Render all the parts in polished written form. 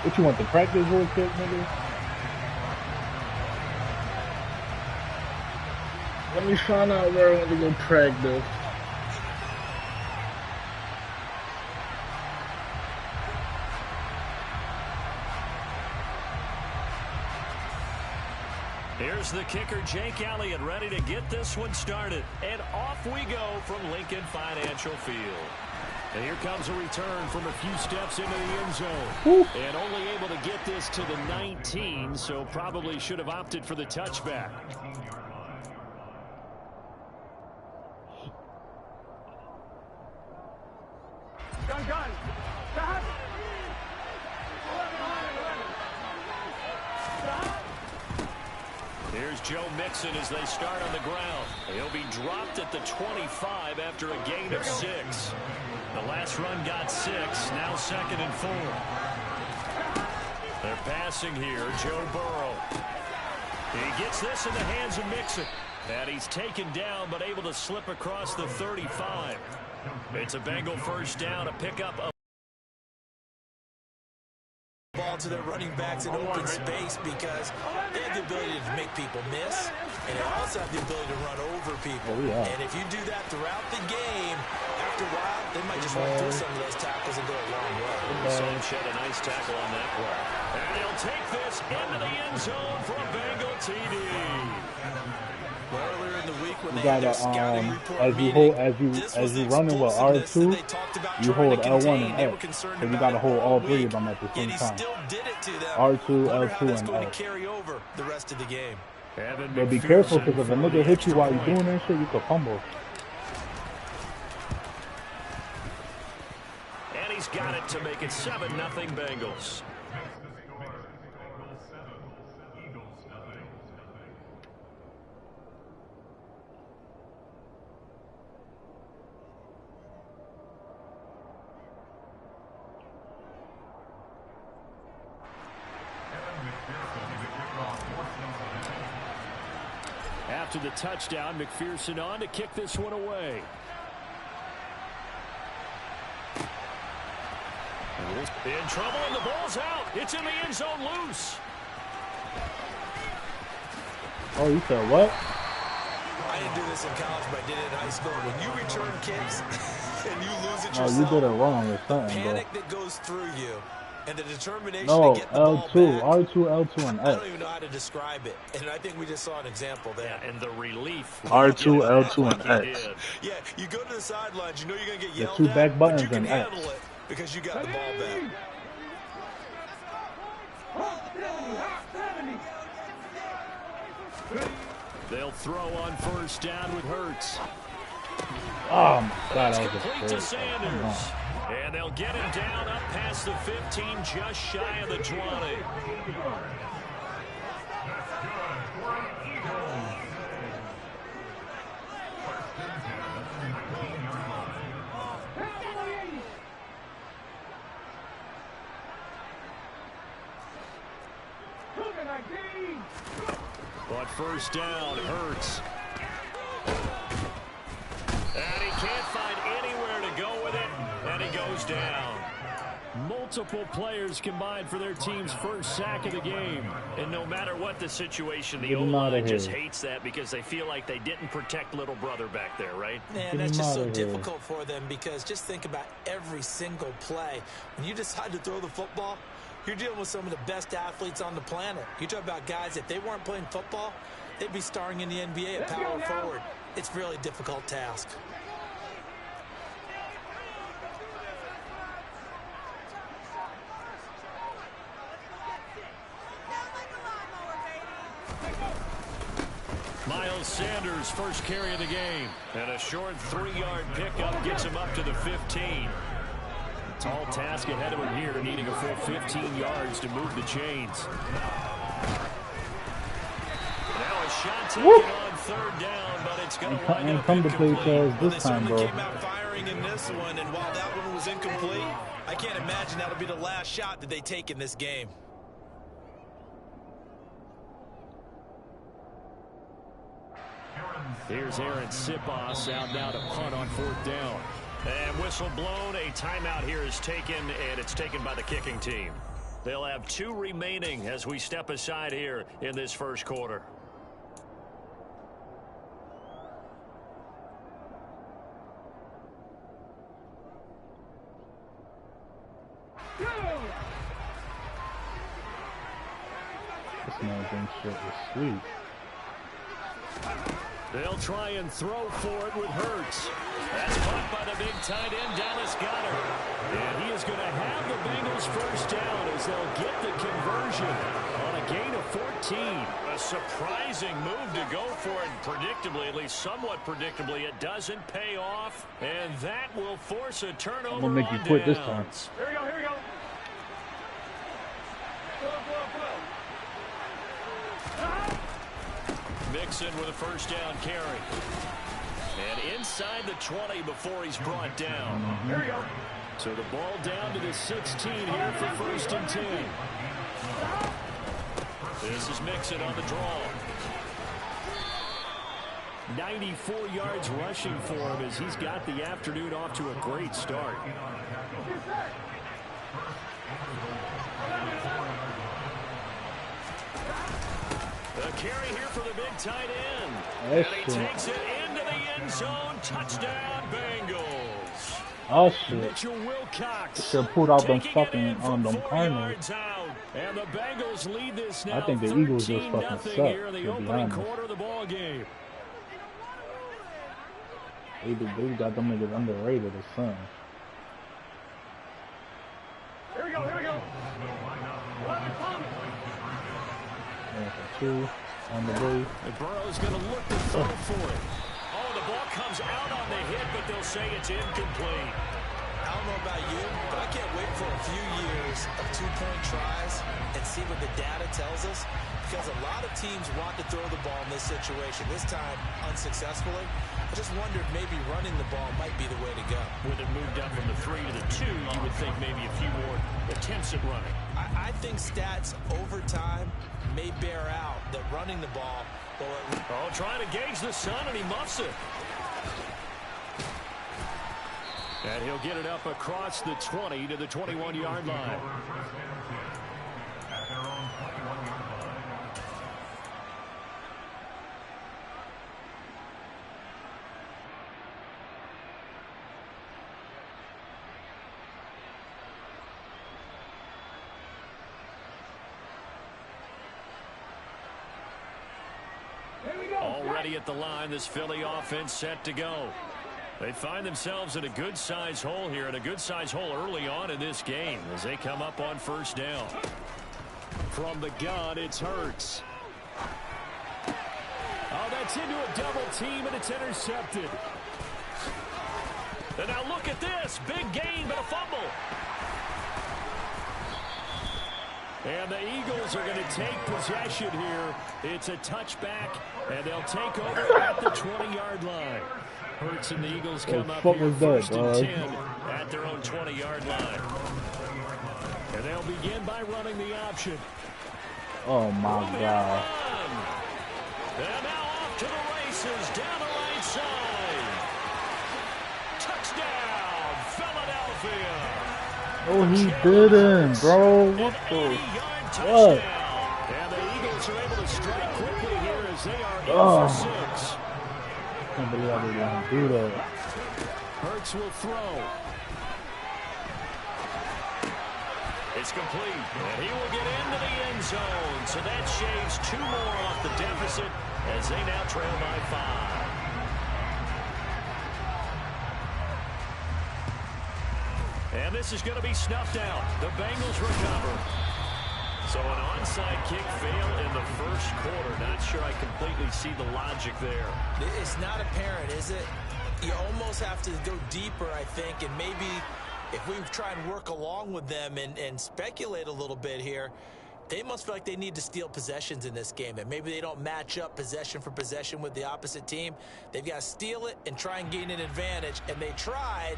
What you want, the practice real quick, nigga? Let me find out where I want to go practice. Here's the kicker, Jake Elliott, ready to get this one started. And off we go from Lincoln Financial Field. And here comes a return from a few steps into the end zone. Woo. And only able to get this to the 19, so probably should have opted for the touchback. Gun. Here's Joe Mixon as they start on the ground. He'll be dropped at the 25 after a gain of 6. The last run got 6, now 2nd and 4. They're passing here, Joe Burrow. He gets this in the hands of Mixon. And he's taken down, but able to slip across the 35. It's a Bengal first down, a pickup of ball to their running backs in open space because they have the ability to make people miss, and they also have the ability to run over people. And if you do that throughout the game, after a while, they might just run through some of those tackles and go a long way. Son shed a nice tackle on that play. And he'll take this into the end zone for a Bengal TD. Earlier in the week when you they had gotta, their scouting report as you running with R2, you hold L1 and X. So you gotta hold all three of them at the same time. R2, L2, and X. The rest of the game. But be careful, because if a nigga hits you while you're doing that shit, you could fumble. And he's got it to make it 7-0 Bengals. After the touchdown, McPherson on to kick this one away. In trouble, and the ball's out. It's in the end zone loose. Oh, you said what? I didn't do this in college, but I did it in high school. When you return kicks and you lose it yourself, no, you did it wrong or something, panic that goes through you. And the determination no, to get the ball L2, back, R2, L2, and X. I don't even know how to describe it. And I think we just saw an example there. Yeah, and the relief. R2, L2, and X. Yeah, you go to the sidelines, you know you're going to get The yelled two at, back but buttons you can and X. handle it because you got the ball back. They'll throw on first down with Hurts. Oh, my God, that was complete to Sanders. And they'll get him down up past the 15, just shy of the 20. But first down, Hurts. And he can't find anywhere to go with it, and he goes down. Multiple players combined for their team's first sack of the game. And no matter what the situation, the O-line just hates that because they feel like they didn't protect little brother back there, right? Man, that's just so difficult for them because just think about every single play. When you decide to throw the football, you're dealing with some of the best athletes on the planet. You talk about guys, if they weren't playing football, they'd be starring in the NBA at power forward. It's a really difficult task. Miles Sanders, first carry of the game. And a short 3-yard pickup gets him up to the 15. Tall task ahead of him here, needing a full 15 yards to move the chains. Now a shot taken on third down, but it's going to wind up incomplete. This time, bro. They came out firing in this one, and while that one was incomplete, I can't imagine that'll be the last shot that they take in this game. Here's Aaron Sipos out now to punt on fourth down. And whistle blown. A timeout here is taken, and it's taken by the kicking team. They'll have 2 remaining as we step aside here in this first quarter. This man thinks shit is sweet. They'll try and throw for it with Hurts. That's caught by the big tight end, Dallas Goedert. And he is going to have the Bengals first down as they'll get the conversion on a gain of 14. A surprising move to go for it. Predictably, at least somewhat predictably, it doesn't pay off. And that will force a turnover. I'm going to make you quit this time. Here we go, here we go. Mixon with a first down carry. And inside the 20 before he's brought down. Here we go. So the ball down to the 16 here for first and 10. This is Mixon on the draw. 94 yards rushing for him as he's got the afternoon off to a great start. A carry here for the big tight end. And he takes it into the end zone. Touchdown, Bengals. Oh, shit. Mitchell Wilcox should have pulled out them fucking them corners. And the Bengals lead this now. I think the Eagles just fucking suck, here in the to be opening honest. quarter of the ball game. They got them niggas underrated or something. Here we go, here we go. 2 on the way. And Burrow's going to look to throw for it. Oh, the ball comes out on the hit, but they'll say it's incomplete. I don't know about you, but I can't wait for a few years of 2-point tries and see what the data tells us, because a lot of teams want to throw the ball in this situation. This time, unsuccessfully. I just wondered maybe running the ball might be the way to go. With it moved up from the 3 to the 2, you would think maybe a few more attempts at running. I think stats over time may bear out that running the ball will... Oh, trying to gauge the sun, and he muffs it. And he'll get it up across the 20 to the 21-yard line. Already at the line, this Philly offense set to go. They find themselves in a good-sized hole here, and a good-sized hole early on in this game as they come up on first down. From the gun, it's Hurts. Oh, that's into a double team, and it's intercepted. And now look at this. Big gain, but a fumble. And the Eagles are going to take possession here. It's a touchback, and they'll take over at the 20-yard line. Hurts and the Eagles come up here first and 10 at their own 20-yard line. And they'll begin by running the option. Oh, my God. And now off to the races down the right side. Touchdown, Philadelphia. Oh, he didn't, bro. What the? What? And the Eagles are able to strike quickly here as they are in for 6. I can't believe I didn't let him do that. Hurts will throw. It's complete, and he will get into the end zone. So that shaves 2 more off the deficit as they now trail by 5. And this is going to be snuffed out. The Bengals recover. So an onside kick fail in the first quarter. Not sure I completely see the logic there. It's not apparent, is it? You almost have to go deeper, I think, and maybe if we try and work along with them and speculate a little bit here, they must feel like they need to steal possessions in this game, and maybe they don't match up possession for possession with the opposite team. They've got to steal it and try and gain an advantage, and they tried.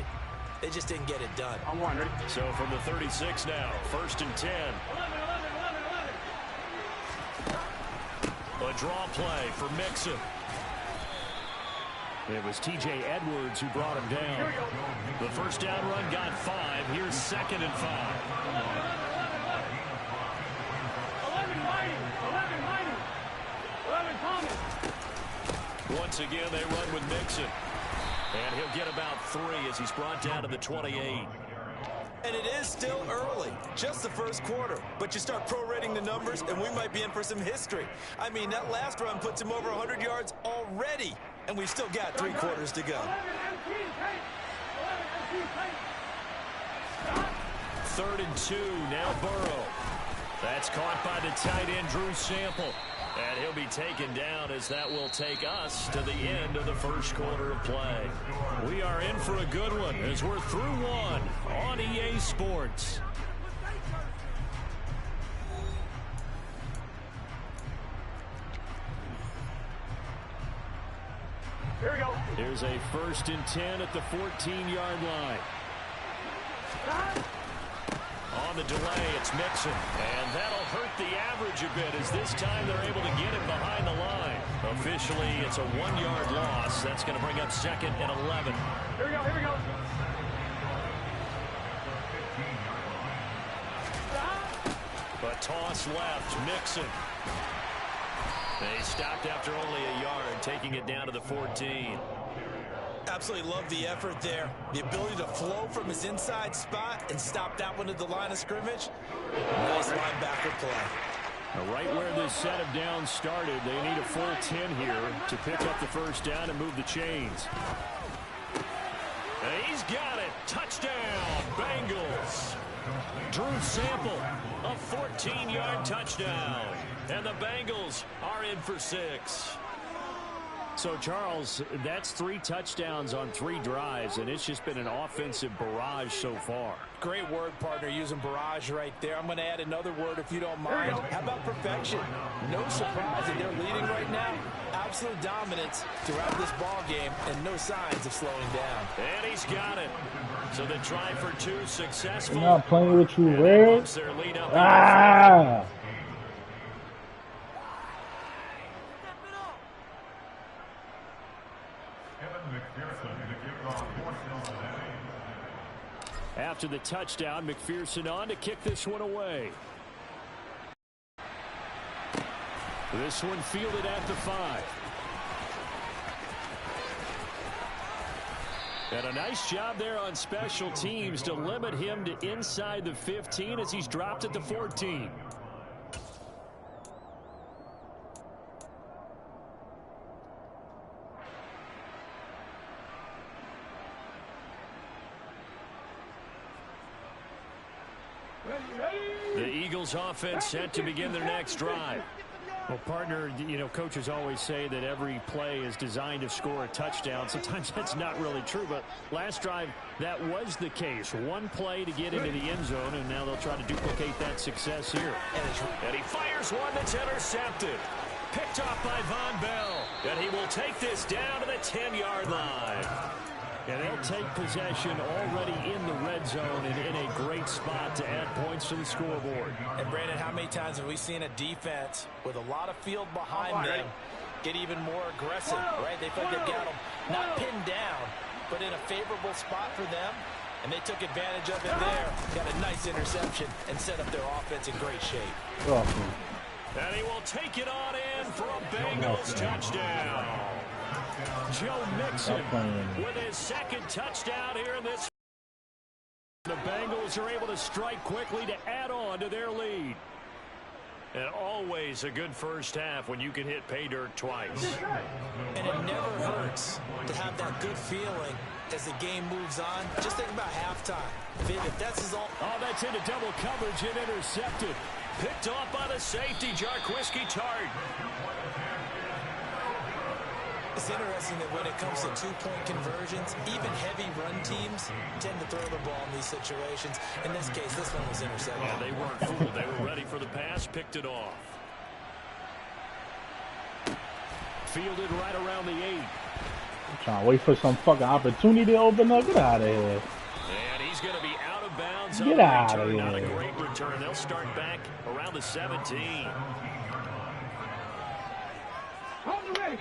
They just didn't get it done. I'm wondering. So from the 36 now, first and 10. A draw play for Mixon. It was T.J. Edwards who brought him down. The first down run got 5. Here's second and 5. once again, they run with Mixon. And he'll get about 3 as he's brought down to the 28. And it is still early, just the first quarter. But you start prorating the numbers, and we might be in for some history. I mean, that last run puts him over 100 yards already, and we've still got 3 quarters to go. 3rd and 2, now Burrow. That's caught by the tight end, Drew Sample. And he'll be taken down as that will take us to the end of the first quarter of play. We are in for a good one as we're through one on EA Sports. Here we go. Here's a 1st and 10 at the 14-yard line. On the delay, it's Mixon. And that'll hurt the average a bit as this time they're able to get him behind the line. Officially, it's a 1-yard loss. That's going to bring up 2nd and 11. Here we go, here we go. A toss left, Mixon. They stopped after only a yard, taking it down to the 14. Absolutely love the effort there. The ability to flow from his inside spot and stop that one at the line of scrimmage. Nice linebacker play. Now, right where this set of downs started, they need a full 10 here to pick up the first down and move the chains. And he's got it. Touchdown, Bengals. Drew Sample, a 14-yard touchdown. And the Bengals are in for 6. So, Charles, that's 3 touchdowns on 3 drives, and it's just been an offensive barrage so far. Great word, partner, using barrage right there. I'm going to add another word if you don't mind. How about perfection? No surprise that they're leading right now. Absolute dominance throughout this ball game and no signs of slowing down. And he's got it. So the try for 2 successful. I'm not playing with you, Red. Ah! After the touchdown, McPherson on to kick this one away. This one fielded at the 5. And a nice job there on special teams to limit him to inside the 15 as he's dropped at the 14. The Eagles offense set to begin their next drive. Well, partner, you know, coaches always say that every play is designed to score a touchdown. Sometimes that's not really true, but last drive, that was the case. One play to get into the end zone, and now they'll try to duplicate that success here. And he fires one that's intercepted. Picked off by Von Bell. And he will take this down to the 10-yard line. And they'll take possession already in the red zone and in a great spot to add points to the scoreboard. And, Brandon, how many times have we seen a defense with a lot of field behind them get even more aggressive, right? They feel like they've got them not pinned down, but in a favorable spot for them. And they took advantage of it there. Got a nice interception and set up their offense in great shape. Awesome. And he will take it on in for a Bengals touchdown. Joe Mixon with his 2nd touchdown here in this. The Bengals are able to strike quickly to add on to their lead. And always a good first half when you can hit pay dirt twice. And it never hurts to have that good feeling as the game moves on. Just think about halftime. If that's his all. Oh, that's into double coverage and intercepted. Picked off by the safety, Jarquiski Tart. It's interesting that when it comes to 2-point conversions, even heavy run teams tend to throw the ball in these situations. In this case, this one was intercepted. Yeah, they weren't fooled. They were ready for the pass, picked it off. Fielded right around the 8. I'm trying to wait for some fucking opportunity to open up. Get out of here. And he's going to be out of bounds. Get out of here. Not a great return. They'll start back around the 17. On the way.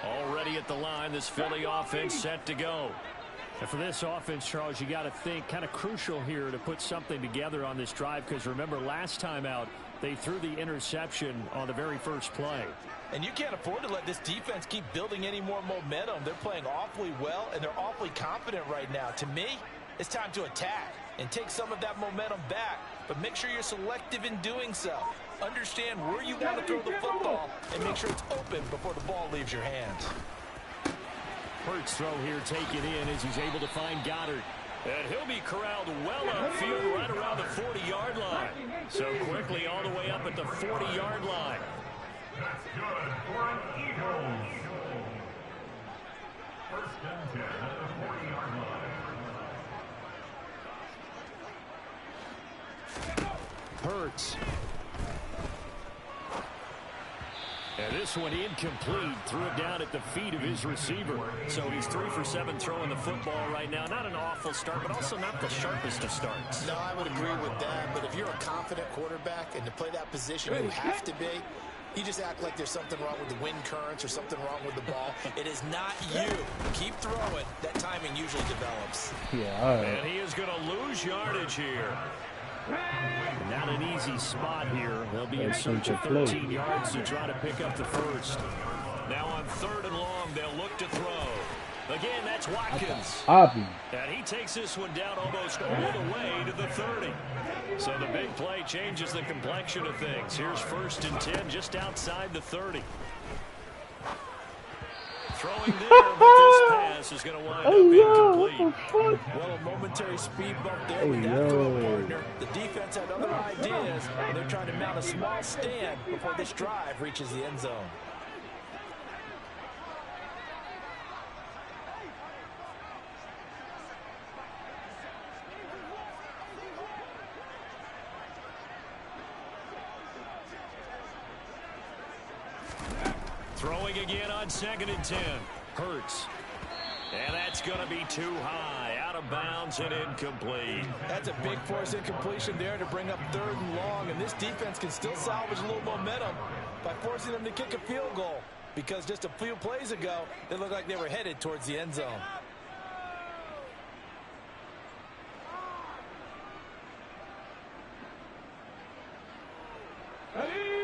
Already at the line, this Philly offense set to go. And for this offense, Charles, you got to think kind of crucial here to put something together on this drive, because remember last time out they threw the interception on the very first play. And you can't afford to let this defense keep building any more momentum. They're playing awfully well, and they're awfully confident right now. To me, it's time to attack and take some of that momentum back, but make sure you're selective in doing so. Understand where you want to throw the football and make sure it's open before the ball leaves your hands. Hurts throw here taken in as he's able to find Goddard. And he'll be corralled well upfield right around the 40-yard line. So quickly all the way up at the 40-yard line. That's good for an Eagles. First and 10 at the 40-yard line. Hurts. And this one incomplete. Threw it down at the feet of his receiver. So he's 3 for 7 throwing the football right now. Not an awful start, but also not the sharpest of starts. No, I would agree with that. But if you're a confident quarterback and to play that position, you have to be. You just act like there's something wrong with the wind currents or something wrong with the ball. It is not you. Keep throwing. That timing usually develops. Yeah, And he is going to lose yardage here. Not an easy spot here. They'll be in search of 13 yards to try to pick up the first. Now on 3rd and long, they'll look to throw. Again, that's Watkins. And he takes this one down almost all the way to the 30. So the big play changes the complexion of things. Here's 1st and 10 just outside the 30. Throwing there, but this pass is going to wind up incomplete. Well, a momentary speed bump there with that throw partner. The defense had other ideas, and they're trying to mount a small stand before this drive reaches the end zone. Throwing again on 2nd and 10. Hurts. And that's going to be too high. Out of bounds and incomplete. That's a big force incompletion there to bring up 3rd and long. And this defense can still salvage a little momentum by forcing them to kick a field goal. Because just a few plays ago, they looked like they were headed towards the end zone.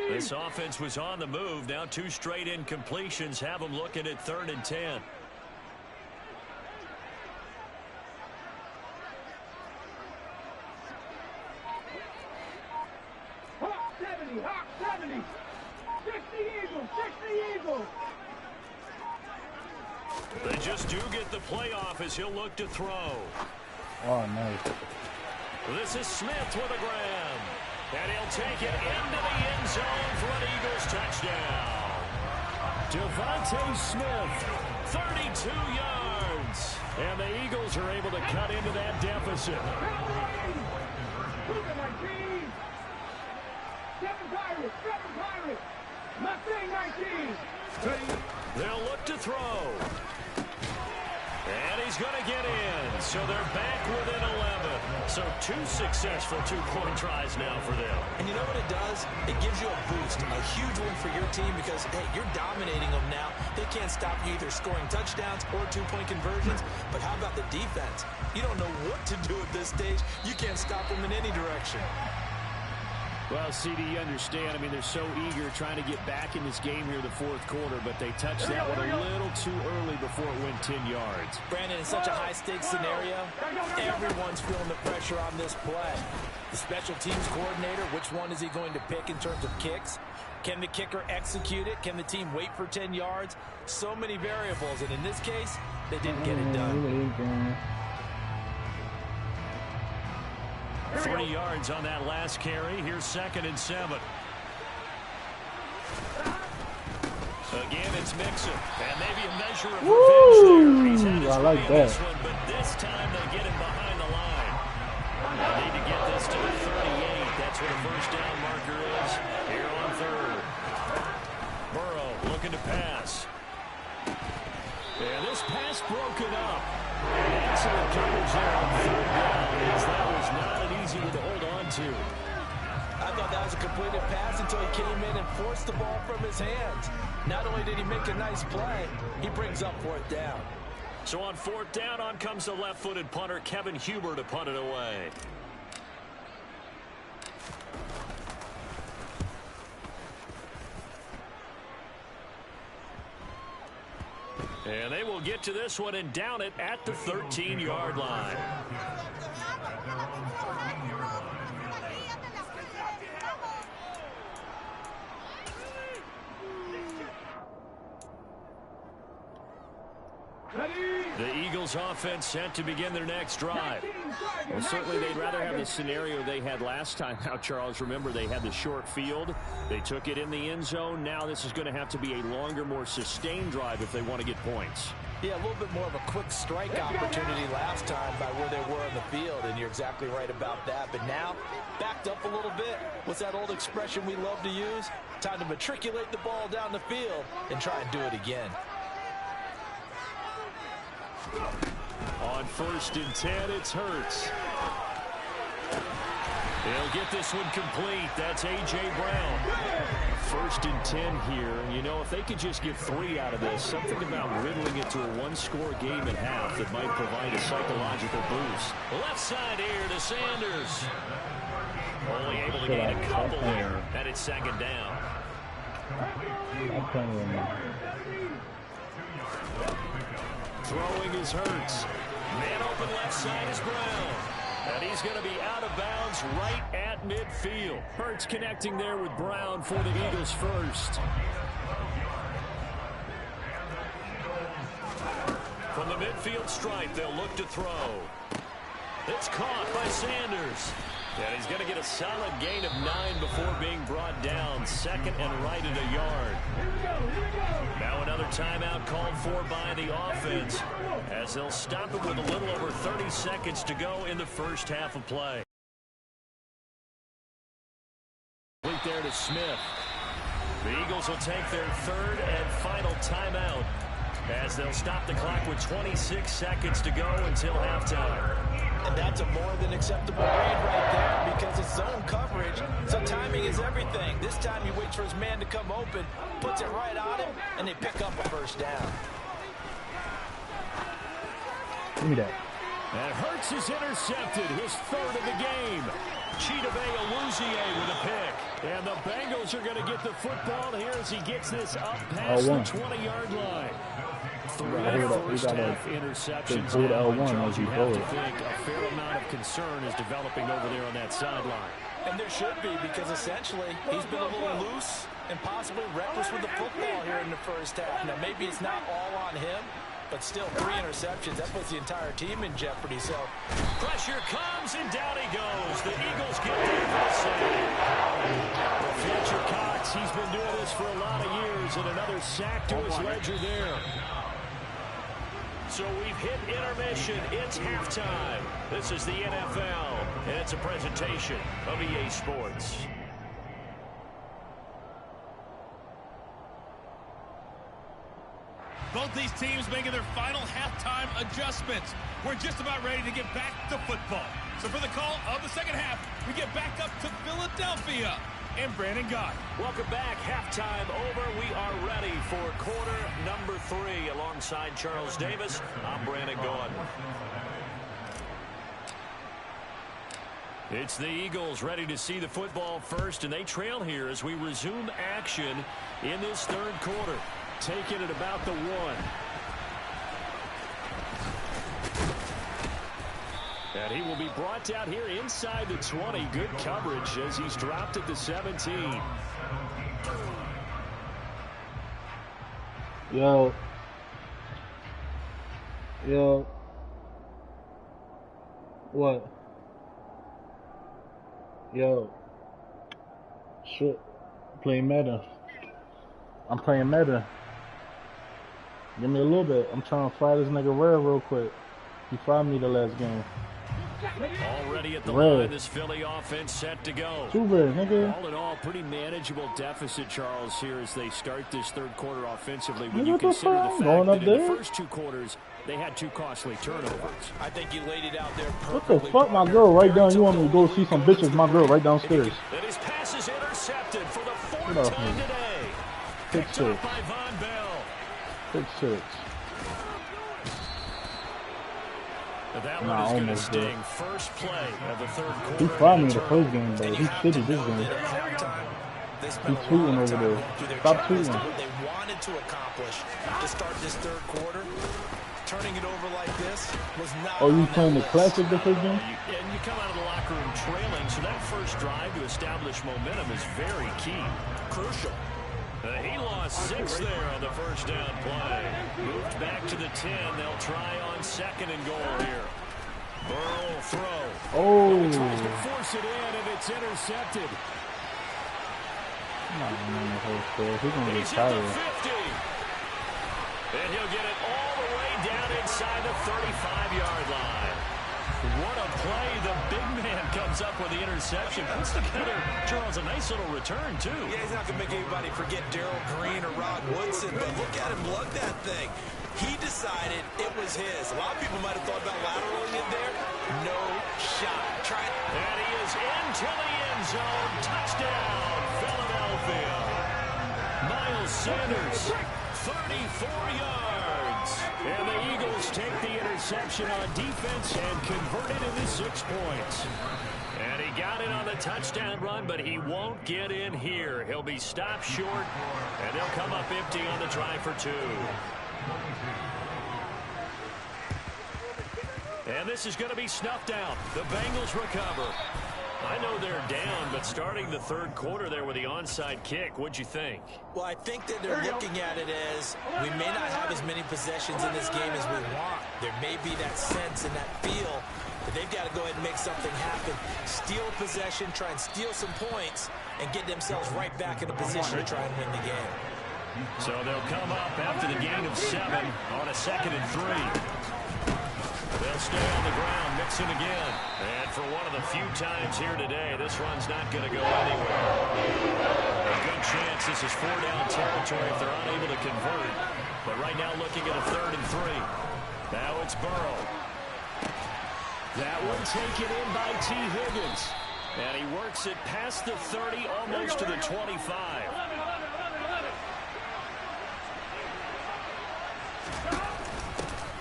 This offense was on the move. Now 2 straight incompletions have them looking at 3rd and 10. Hawk 70, Hawk 70. 60 Eagles, 60 Eagles. They just do get the playoff as he'll look to throw. Oh, nice. This is Smith with a grab. And he'll take it into the end zone for an Eagles touchdown. Devontae Smith, 32 yards. And the Eagles are able to cut into that deficit. 7 Pirates. Mustang 19. They'll look to throw. And he's going to get in. So they're back within 11. So 2 successful 2-point tries now for them. And you know what it does? It gives you a boost, a huge win for your team because, hey, you're dominating them now. They can't stop you either scoring touchdowns or 2-point conversions. But how about the defense? You don't know what to do at this stage. You can't stop them in any direction. Well, CD, you understand. I mean, they're so eager trying to get back in this game here in the 4th quarter, but they touched that one a little too early before it went 10 yards. Brandon, in such a high-stakes scenario, everyone's feeling the pressure on this play. The special teams coordinator, which one is he going to pick in terms of kicks? Can the kicker execute it? Can the team wait for 10 yards? So many variables, and in this case, they didn't get it done. 3 yards on that last carry. Here's 2nd and 7. Again, it's Mixon. And maybe a measure of revenge there. He's had his way in this one, but this time they get him behind the line. They need to get this to the 38. That's where the first down marker is here on 3rd. Burrow looking to pass. And this pass broken up. Excellent coverage there on 3rd down. That was not an easy one to hold on to. I thought that was a completed pass until he came in and forced the ball from his hands. Not only did he make a nice play, he brings up 4th down. So on 4th down, on comes the left-footed punter, Kevin Huber, to punt it away. And they will get to this one and down it at the 13-yard line. The Eagles offense set to begin their next drive. Well, certainly they'd rather have the scenario they had last time out, Charles. Remember, they had the short field. They took it in the end zone. Now this is going to have to be a longer, more sustained drive if they want to get points. Yeah, a little bit more of a quick strike opportunity last time by where they were on the field, and you're exactly right about that. But now, backed up a little bit. What's that old expression we love to use? Time to matriculate the ball down the field and try and do it again. On 1st and 10, it's Hurts. They'll get this one complete. That's A.J. Brown. 1st and 10 here. You know, if they could just get 3 out of this, something about riddling it to a one-score game at half that might provide a psychological boost. Left side here to Sanders. Only able to gain a couple there, and it's 2nd down. Throwing is Hurts. Man open left side is Brown. And he's going to be out of bounds right at midfield. Hurts connecting there with Brown for the Eagles first. From the midfield stripe, they'll look to throw. It's caught by Sanders. And he's going to get a solid gain of 9 before being brought down. 2nd and right at a yard. Now another timeout called for by the offense, as they'll stop it with a little over 30 seconds to go in the first half of play. Right there to Smith. The Eagles will take their 3rd and final timeout, as they'll stop the clock with 26 seconds to go until halftime. And that's a more than acceptable read right there, because it's zone coverage, so timing is everything. This time he waits for his man to come open, puts it right on him, and they pick up a 1st down. Give me that. And Hurts is intercepted, his 3rd of the game. Chidobe Awuzie with a pick. And the Bengals are going to get the football here as he gets this up past the 20-yard line. 3 first-half interceptions now, Charles, you have to think a fair amount of concern is developing over there on that sideline. And there should be, because essentially he's been a little loose and possibly reckless with the football here in the first half. Now, maybe it's not all on him, but still 3 interceptions. That puts the entire team in jeopardy. So pressure comes, and down he goes. The Eagles get there for the save. Fletcher Cox, he's been doing this for a lot of years, and another sack to his ledger there. So we've hit intermission. It's halftime. This is the NFL, and it's a presentation of EA Sports. Both these teams making their final halftime adjustments. We're just about ready to get back to football. So for the call of the second half, we get back up to Philadelphia and Brandon Gott. Welcome back. Halftime over. We are ready for quarter number 3. Alongside Charles Davis, I'm Brandon Gott. It's the Eagles ready to see the football first, and they trail here as we resume action in this 3rd quarter. Taking it about the 1. And he will be brought down here inside the 20. Good coverage as he's dropped at the 17. Yo. What? Yo. Shit. Playing Madden. I'm playing Madden. Give me a little bit. I'm trying to fry this nigga real quick. He fired me the last game. Already at the line, this Philly offense set to go. Too bad, nigga. All in all, pretty manageable deficit, Charles, here as they start this 3rd quarter offensively. When you consider the fact that in the first 2 quarters, they had 2 costly turnovers. I think you laid it out there perfectly. What the fuck, my girl right down? You want me to go see some bitches? My girl right downstairs. And his pass is intercepted for the 4th time today. Pick 6. By Von Bell. Pick 6. That Nah, one is going to almost did. sting. First play of the third quarter. He fired me the first game, but he's shitty this game. They spent He's a tweeting lot of over time there. going through their Stop checklist tweeting. of what they wanted to accomplish to start this third quarter. Turning it over like this was not. Oh, you on playing the that classic list. the first game? And you come out of the locker room trailing, so that first drive to establish momentum is very key. Crucial. He lost 6 there on the first down play. Moved back to the 10. They'll try on second and goal here. Burrow will throw. Oh. He tries to force it in, and it's intercepted. Nah, man, the whole score. He's gonna He's get at the tired. 50. And he'll get it all the way down inside the 35-yard line. What a play. The big man comes up with the interception. Puts together, Charles, a nice little return, too. Yeah, he's not going to make anybody forget Darrell Green or Rod Woodson, but look at him lug that thing. He decided it was his. A lot of people might have thought about lateraling it there. No shot. Try it. And he is into the end zone. Touchdown, Philadelphia. Miles Sanders, 34 yards. And the Eagles take the interception on defense and convert it into 6 points. And he got it on the touchdown run, but he won't get in here. He'll be stopped short, and they'll come up empty on the try for 2. And this is going to be snuffed out. The Bengals recover. I know they're down, but starting the third quarter there with the onside kick, what'd you think? Well, I think that they're looking at it as we may not have as many possessions in this game as we want. There may be that sense and that feel that they've got to go ahead and make something happen. Steal possession, try and steal some points, and get themselves right back in a position to try and win the game. So they'll come up after the gain of 7 on a 2nd and 3. They'll stay on the ground, mixing again. And for one of the few times here today, this run's not going to go anywhere. A good chance this is 4-down territory if they're unable to convert. But right now looking at a 3rd and 3. Now it's Burrow. That one taken in by T. Higgins. And he works it past the 30, almost to the 25.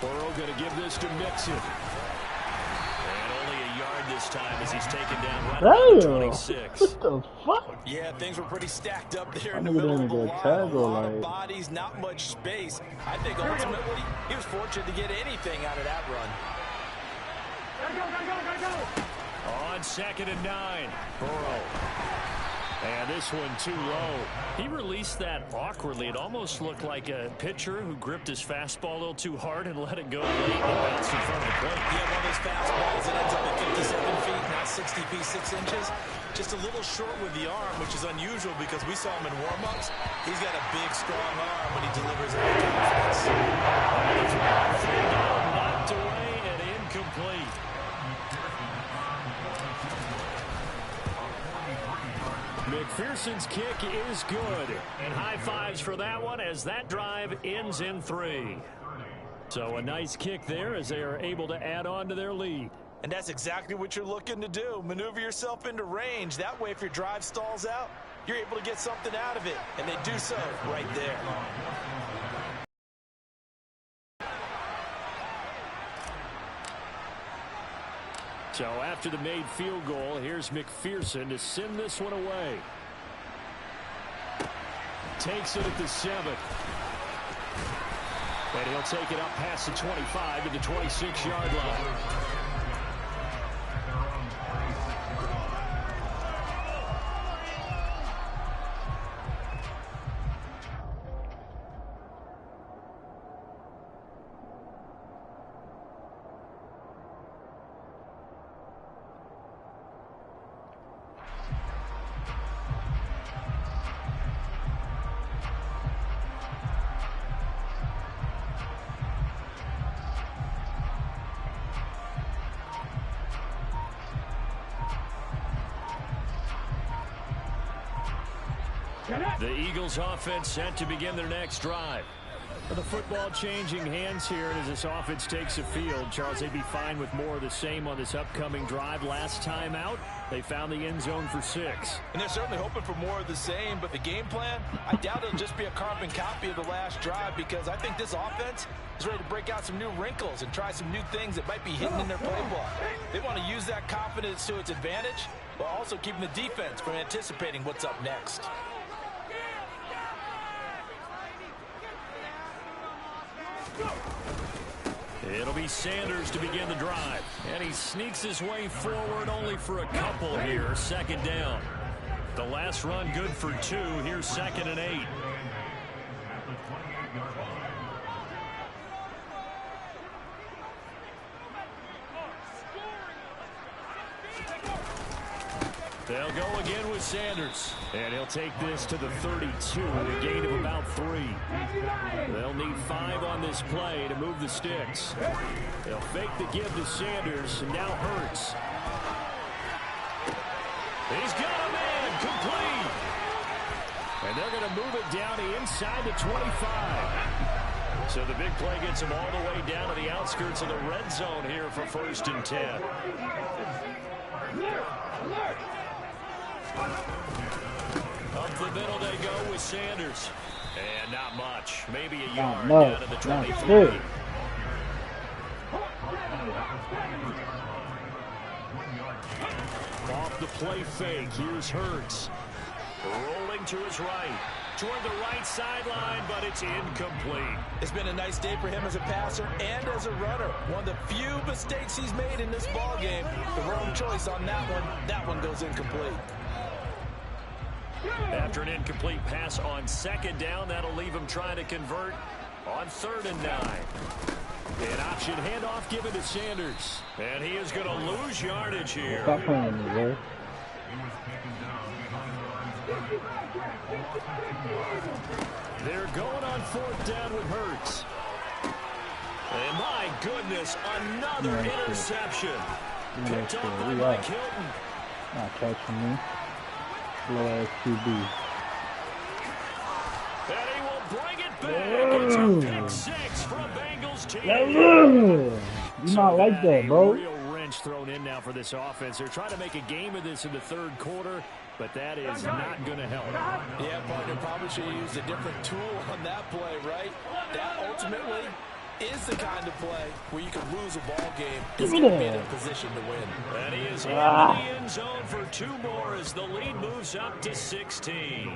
Burrow going to give this to Mixon. And only a yard this time as he's taken down right around the 26. What the fuck? Yeah, things were pretty stacked up there in I the knew they middle of the didn't line. go A tackle, lot of like- bodies, not much space. I think ultimately he was fortunate to get anything out of that run. On 2nd and 9, Burrow. And this one too low. He released that awkwardly. It almost looked like a pitcher who gripped his fastball a little too hard and let it go late and bounced in front of the plate. Yeah, one of those fastballs that ends up at 57 feet, not 60 feet, 6 inches. Just a little short with the arm, which is unusual because we saw him in warm-ups. He's got a big, strong arm when he delivers it with confidence. Knocked away and incomplete. McPherson's kick is good. And high fives for that one as that drive ends in 3. So a nice kick there as they are able to add on to their lead. And that's exactly what you're looking to do. Maneuver yourself into range. That way, if your drive stalls out, you're able to get something out of it. And they do so right there. So after the made field goal, here's McPherson to send this one away. Takes it at the 7. And he'll take it up past the 25 to the 26-yard line. The Eagles offense set to begin their next drive. The football changing hands here as this offense takes the field. Charles, they'd be fine with more of the same on this upcoming drive. Last time out, they found the end zone for 6. And they're certainly hoping for more of the same, but the game plan, I doubt it'll just be a carbon copy of the last drive, because I think this offense is ready to break out some new wrinkles and try some new things that might be hidden in their playbook. They want to use that confidence to its advantage, while also keeping the defense from anticipating what's up next. It'll be Sanders to begin the drive. And he sneaks his way forward only for a couple here. 2nd down. The last run good for 2. Here's 2nd and 8. They'll go again with Sanders. And he'll take this to the 32, a gain of about 3. They'll need 5 on this play to move the sticks. They'll fake the give to Sanders, and now Hurts. He's got a man, complete. And they're going to move it down to inside the 25. So the big play gets him all the way down to the outskirts of the red zone here for 1st and 10. Up the middle they go with Sanders. And not much. Maybe a yard down to the 23. Off the play fake. Here's Hurts. Rolling to his right. Toward the right sideline, but it's incomplete. It's been a nice day for him as a passer and as a runner. One of the few mistakes he's made in this ballgame. The wrong choice on that one. That one goes incomplete. After an incomplete pass on 2nd down, that'll leave him trying to convert on 3rd and 9. An option handoff given to Sanders. And he is going to lose yardage here. Stop playing with me, bro. They're going on 4th down with Hurts. And my goodness, another interception. Picked off by Mike Hilton. Not catching me. Slow ass QB. And he will bring it back. It's a pick 6 from Bengals team. You not like that, bro. Real wrench thrown in now for this offense. They're trying to make a game of this in the 3rd quarter, but that is not going to help. Yeah, partner, probably should have used a different tool on that play, right? That ultimately is the kind of play where you can lose a ball game. He's going to be in a position to win. And he is in the end zone for 2 more as the lead moves up to 16.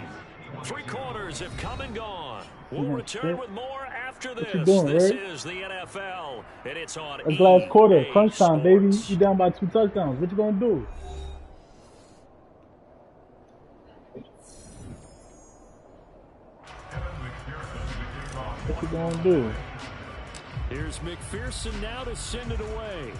3 quarters have come and gone. We'll return with more after this. This is the NFL, and it's on It's last quarter, crunch time, baby. You down by 2 touchdowns. What you gonna do? What you gonna do? Here's McPherson now to send it away.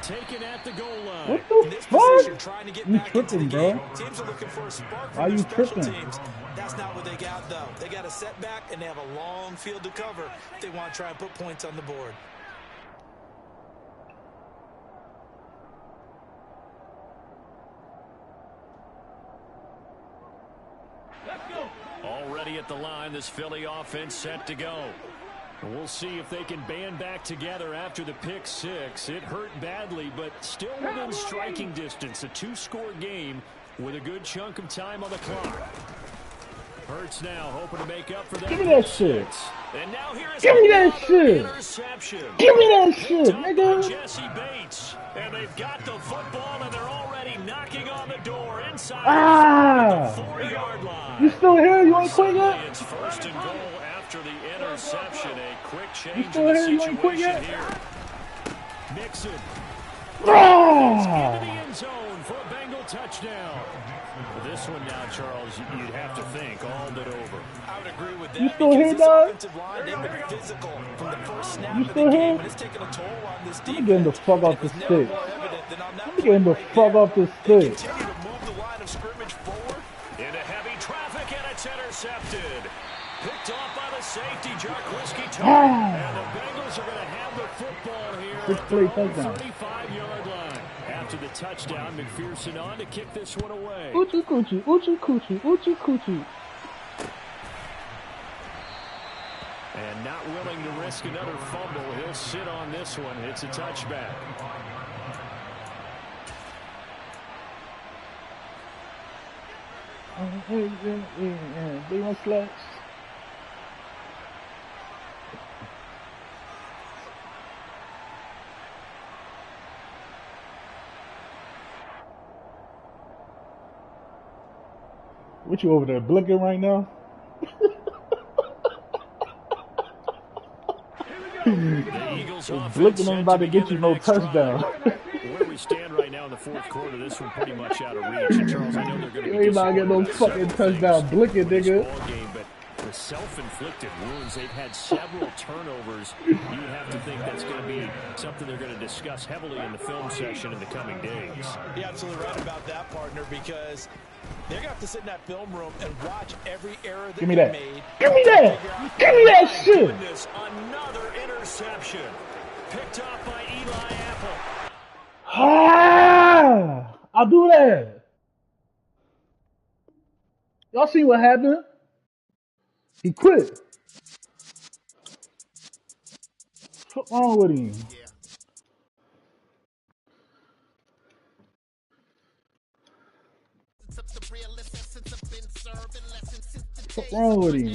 Taken at the goal line. What the fuck? Trying to get You back into the tripping, game. bro. Teams are looking for a spark Why from you their special tripping? teams. That's not what they got, though. They got a setback, and they have a long field to cover if they want to try and put points on the board. Already at the line, this Philly offense set to go. We'll see if they can band back together after the pick 6. It hurt badly, but still within striking distance. A 2-score game with a good chunk of time on the clock. Hurts now hoping to make up for that. Give me that shit. And now here is Give me that shit. Interception. Give me that shit, Dumped by nigga. Jesse Bates. And they've got the football, and they're already knocking on the door inside the 4-yard line. You still here? You ain't quit yet? It's 1st and goal after the interception. A quick change still in the here? You ain't quit situation yet? here. Mixon. Into Ah! the end zone for a Bengal touchdown. This one now, Charles, you'd have to think all but over. I would agree with that. You still here, this dog? offensive line, they've been physical from the first snap You of the still game, here? and it's taken a toll on this I'm defense. getting the fuck off It was the never stick. more evident than on that I'm play getting the right fuck there. off this They stick. continue to move the line of scrimmage forward. Into heavy traffic, and it's intercepted. Picked off by the safety, Jarkowski. And the Bengals are going to have the football here at their own 35-yard line. Have after the touchdown. McPherson on to kick this one away. Oochie coochie, oochie coochie, oochie coochie. And not willing to risk another fumble. He'll sit on this one. It's a touchback. They want slacks. What you over there blinking right now? The Eagles Blinking ain't about to get you no touchdown. Where we stand right now in the fourth quarter, this one pretty much out of reach. And Charles, I know they're going to be You ain't about to get no fucking touchdown blinking, nigga. Game, but the self-inflicted wounds, they've had several turnovers. You have to think that's going to be something they're going to discuss heavily in the film session in the coming days. You're absolutely right about that, partner, because they're going to have to sit in that film room and watch every error that Give me that. made. Give me that. Give me that shit. Goodness, another interception. Picked off by Eli Apple. Ah, I'll do that. Y'all see what happened? He quit. What's wrong with him? What's wrong with him?